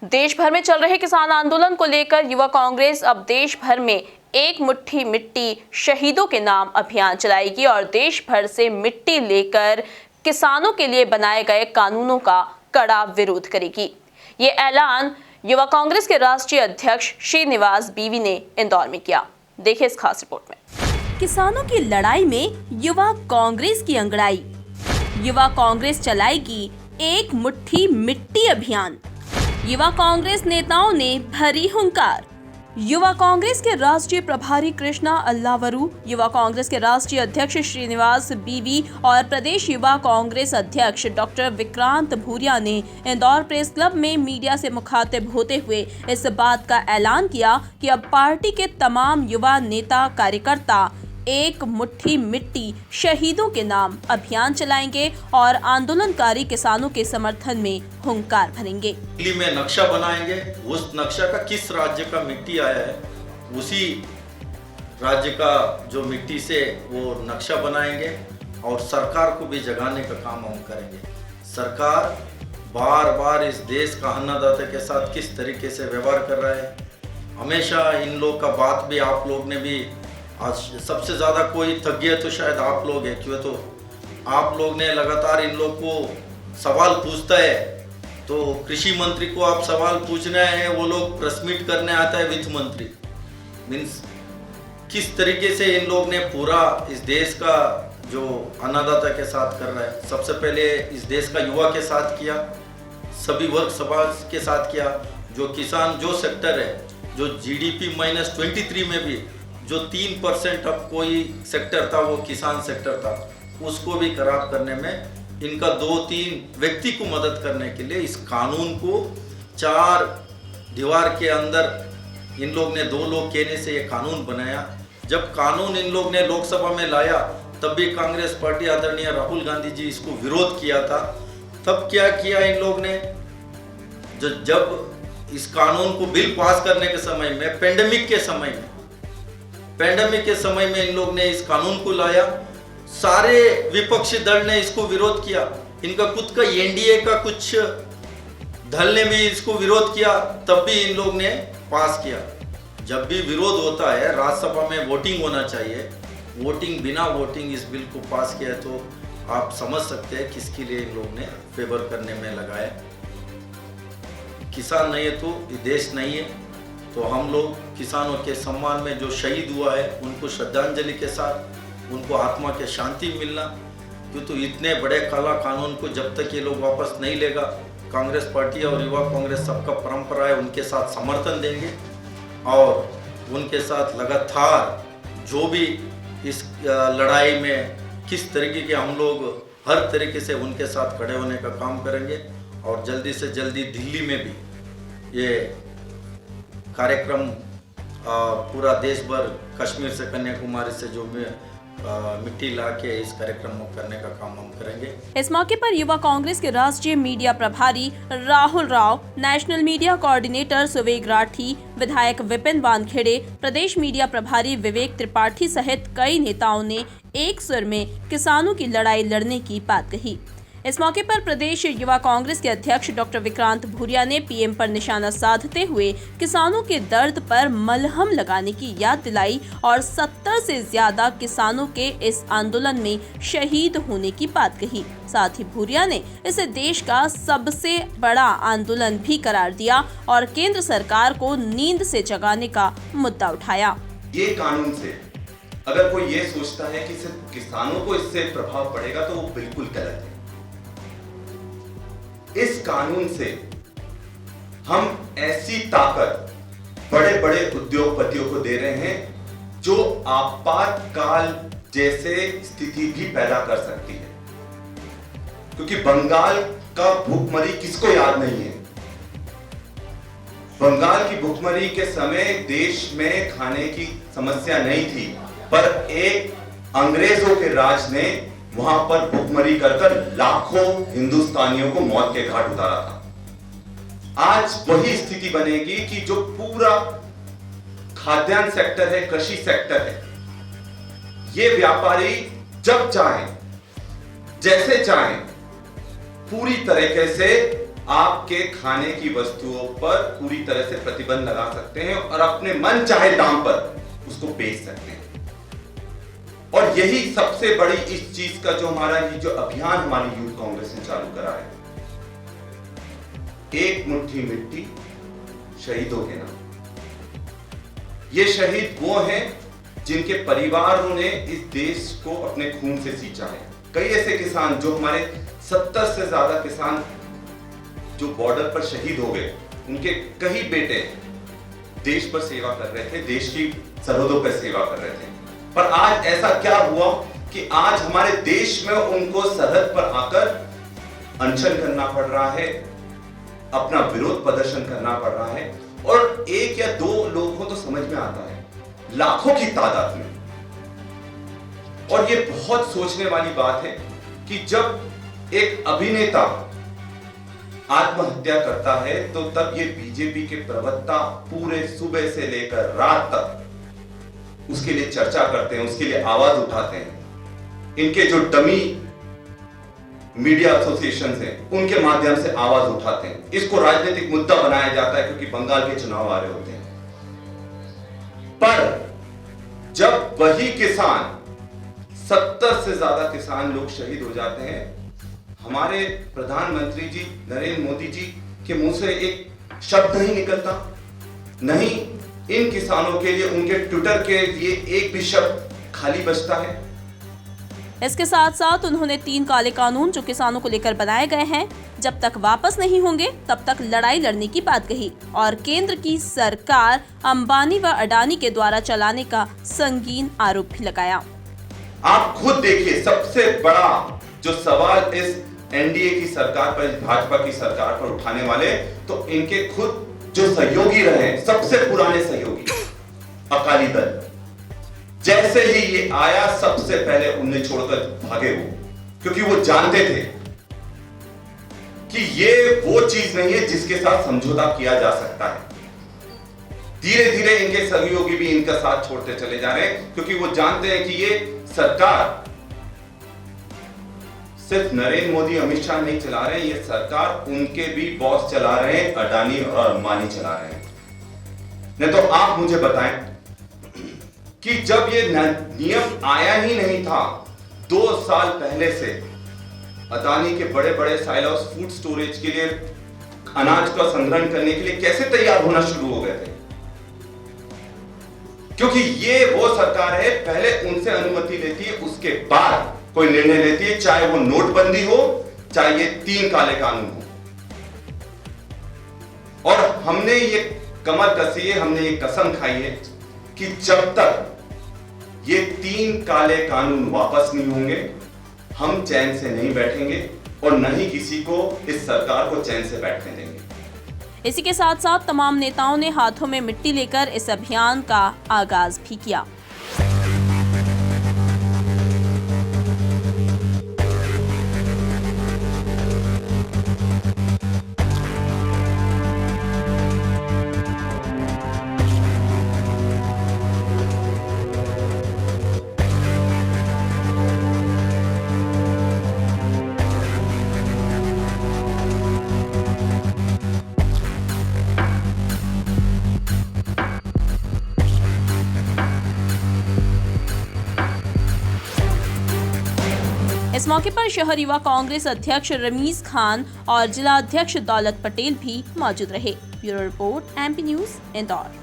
देश भर में चल रहे किसान आंदोलन को लेकर युवा कांग्रेस अब देश भर में एक मुट्ठी मिट्टी शहीदों के नाम अभियान चलाएगी और देश भर से मिट्टी लेकर किसानों के लिए बनाए गए कानूनों का कड़ा विरोध करेगी। ये ऐलान युवा कांग्रेस के राष्ट्रीय अध्यक्ष श्रीनिवास बीवी ने इंदौर में किया। देखिए इस खास रिपोर्ट में। किसानों की लड़ाई में युवा कांग्रेस की अंगड़ाई। युवा कांग्रेस चलाएगी एक मुट्ठी मिट्टी अभियान। युवा कांग्रेस नेताओं ने भरी हुंकार। युवा कांग्रेस के राष्ट्रीय प्रभारी कृष्णा अल्लावरू, युवा कांग्रेस के राष्ट्रीय अध्यक्ष श्रीनिवास बीवी और प्रदेश युवा कांग्रेस अध्यक्ष डॉक्टर विक्रांत भूरिया ने इंदौर प्रेस क्लब में मीडिया से मुखातिब होते हुए इस बात का ऐलान किया कि अब पार्टी के तमाम युवा नेता कार्यकर्ता एक मुट्ठी मिट्टी शहीदों के नाम अभियान चलाएंगे और आंदोलनकारी किसानों के समर्थन में हुंकार भरेंगे। दिल्ली में नक्शा बनाएंगे, उस नक्शा का किस राज्य का मिट्टी आया है उसी राज्य का जो मिट्टी से वो नक्शा बनाएंगे और सरकार को भी जगाने का काम हम करेंगे। सरकार बार बार इस देश का अन्नदाता के साथ किस तरीके से व्यवहार कर रहा है, हमेशा इन लोग का बात भी आप लोग ने भी आज सबसे ज़्यादा कोई थक गया तो शायद आप लोग हैं, क्यों तो आप लोग ने लगातार इन लोग को सवाल पूछता है, तो कृषि मंत्री को आप सवाल पूछना है, वो लोग प्रेस मीट करने आता है वित्त मंत्री। मीन्स किस तरीके से इन लोग ने पूरा इस देश का जो अन्नदाता के साथ कर रहा है, सबसे पहले इस देश का युवा के साथ किया, सभी वर्ग समाज के साथ किया, जो किसान जो सेक्टर है, जो GDP -23 में भी जो 3% अब कोई सेक्टर था वो किसान सेक्टर था, उसको भी खराब करने में इनका 2-3 व्यक्ति को मदद करने के लिए इस कानून को 4 दीवार के अंदर इन लोग ने 2 लोग कहने से ये कानून बनाया। जब कानून इन लोग ने लोकसभा में लाया तब भी कांग्रेस पार्टी आदरणीय राहुल गांधी जी इसको विरोध किया था। तब क्या किया इन लोग ने, जब इस कानून को बिल पास करने के समय में पेंडेमिक के समय में इन लोग ने इस कानून को लाया, सारे विपक्षी दल ने इसको विरोध किया, इनका खुद का NDA का कुछ दल ने भी इसको विरोध किया, तब भी इन लोग ने पास किया। जब भी विरोध होता है राज्यसभा में वोटिंग होना चाहिए, बिना वोटिंग इस बिल को पास किया, तो आप समझ सकते हैं किसके लिए इन लोग ने फेवर करने में लगाया। किसान नहीं है तो ये देश नहीं है, तो हम लोग किसानों के सम्मान में जो शहीद हुआ है उनको श्रद्धांजलि के साथ उनको आत्मा के शांति मिलना, क्यों तो इतने बड़े काला कानून को जब तक ये लोग वापस नहीं लेगा, कांग्रेस पार्टी और युवा कांग्रेस सबका परंपरा है उनके साथ समर्थन देंगे और उनके साथ लगातार जो भी इस लड़ाई में किस तरीके के हम लोग हर तरीके से उनके साथ खड़े होने का काम करेंगे और जल्दी से जल्दी दिल्ली में भी ये कार्यक्रम पूरा देश भर कश्मीर से कन्याकुमारी से जो मिट्टी ला के इस कार्यक्रम को करने का काम हम करेंगे। इस मौके पर युवा कांग्रेस के राष्ट्रीय मीडिया प्रभारी Rahul Rao, national media coordinator Suveg Rathi, विधायक विपिन वानखेड़े, प्रदेश मीडिया प्रभारी विवेक त्रिपाठी सहित कई नेताओं ने एक सुर में किसानों की लड़ाई लड़ने की बात कही। इस मौके पर प्रदेश युवा कांग्रेस के अध्यक्ष डॉक्टर विक्रांत भूरिया ने PM पर निशाना साधते हुए किसानों के दर्द पर मलहम लगाने की याद दिलाई और 70 से ज्यादा किसानों के इस आंदोलन में शहीद होने की बात कही। साथ ही भूरिया ने इसे देश का सबसे बड़ा आंदोलन भी करार दिया और केंद्र सरकार को नींद से जगाने का मुद्दा उठाया। ये कानून से अगर कोई ये सोचता है कि सिर्फ किसानों को इससे प्रभाव पड़ेगा तो वो बिल्कुल गलत है। इस कानून से हम ऐसी ताकत बड़े बड़े उद्योगपतियों को दे रहे हैं जो आपातकाल जैसे स्थिति भी पैदा कर सकती है, क्योंकि बंगाल का भूखमरी किसको याद नहीं है। बंगाल की भूखमरी के समय देश में खाने की समस्या नहीं थी, पर एक अंग्रेजों के राज ने वहां पर भुखमरी कर लाखों हिंदुस्तानियों को मौत के घाट उतारा था। आज वही स्थिति बनेगी कि जो पूरा खाद्यान्न सेक्टर है, कृषि सेक्टर है, ये व्यापारी जब चाहे जैसे चाहे पूरी तरीके से आपके खाने की वस्तुओं पर पूरी तरह से प्रतिबंध लगा सकते हैं और अपने मन चाहे दाम पर उसको बेच सकते हैं। और यही सबसे बड़ी इस चीज का जो हमारा ये जो अभियान हमारी यूथ कांग्रेस ने चालू करा है, एक मुट्ठी मिट्टी शहीदों के नाम। ये शहीद वो हैं जिनके परिवारों ने इस देश को अपने खून से सींचा है। कई ऐसे किसान जो हमारे 70 से ज्यादा किसान जो बॉर्डर पर शहीद हो गए, उनके कई बेटे देश पर सेवा कर रहे थे, देश की सरहदों पर सेवा कर रहे थे। पर आज ऐसा क्या हुआ कि आज हमारे देश में उनको सरहद पर आकर अनशन करना पड़ रहा है, अपना विरोध प्रदर्शन करना पड़ रहा है। और एक या दो लोगों को तो समझ में आता है, लाखों की तादाद में। और ये बहुत सोचने वाली बात है कि जब एक अभिनेता आत्महत्या करता है तो तब ये बीजेपी के प्रवक्ता पूरे सुबह से लेकर रात तक उसके लिए चर्चा करते हैं, उसके लिए आवाज उठाते हैं। इनके जो डमी मीडिया एसोसिएशन हैं, उनके माध्यम से आवाज उठाते हैं। इसको राजनीतिक मुद्दा बनाया जाता है क्योंकि बंगाल के चुनाव आ रहे होते हैं। पर जब वही किसान 70 से ज्यादा किसान लोग शहीद हो जाते हैं, हमारे प्रधानमंत्री जी नरेंद्र मोदी जी के मुंह से एक शब्द नहीं निकलता, नहीं इन किसानों के लिए उनके ट्विटर के लिए एक भी शब्द खाली बचता है। इसके साथ साथ उन्होंने 3 काले कानून जो किसानों को लेकर बनाए गए हैं, जब तक वापस नहीं होंगे तब तक लड़ाई लड़ने की बात कही और केंद्र की सरकार अंबानी व अडानी के द्वारा चलाने का संगीन आरोप भी लगाया। आप खुद देखिए, सबसे बड़ा जो सवाल इस एनडीए की सरकार पर, भाजपा की सरकार पर उठाने वाले तो इनके खुद जो सहयोगी रहे, सबसे पुराने सहयोगी अकाली दल, जैसे ही ये आया सबसे पहले उन्हें छोड़कर भागे वो, क्योंकि वो जानते थे कि ये वो चीज नहीं है जिसके साथ समझौता किया जा सकता है। धीरे धीरे इनके सहयोगी भी इनका साथ छोड़ते चले जा रहे हैं, क्योंकि वो जानते हैं कि ये सरकार सिर्फ नरेंद्र मोदी अमित शाह नहीं चला रहे हैं, ये सरकार उनके भी बॉस चला रहे हैं, अडानी और अंबानी चला रहे हैं। नहीं तो आप मुझे बताएं कि जब ये नियम आया ही नहीं था 2 साल पहले से, अडानी के बड़े बड़े साइलोस फूड स्टोरेज के लिए अनाज का संग्रहण करने के लिए कैसे तैयार होना शुरू हो गए थे, क्योंकि ये वो सरकार है पहले उनसे अनुमति लेती है, उसके बाद कोई निर्णय लेती है, चाहे वो नोटबंदी हो, चाहे ये 3 काले कानून हो। और हमने ये कमर कसी है, हमने ये कसम खाई है कि जब तक ये 3 काले कानून वापस नहीं होंगे, हम चैन से नहीं बैठेंगे और न ही किसी को इस सरकार को चैन से बैठने देंगे। इसी के साथ साथ तमाम नेताओं ने हाथों में मिट्टी लेकर इस अभियान का आगाज भी किया। इस मौके पर शहर युवा कांग्रेस अध्यक्ष रमीज खान और जिला अध्यक्ष दौलत पटेल भी मौजूद रहे। Bureau report, MP news, Indore.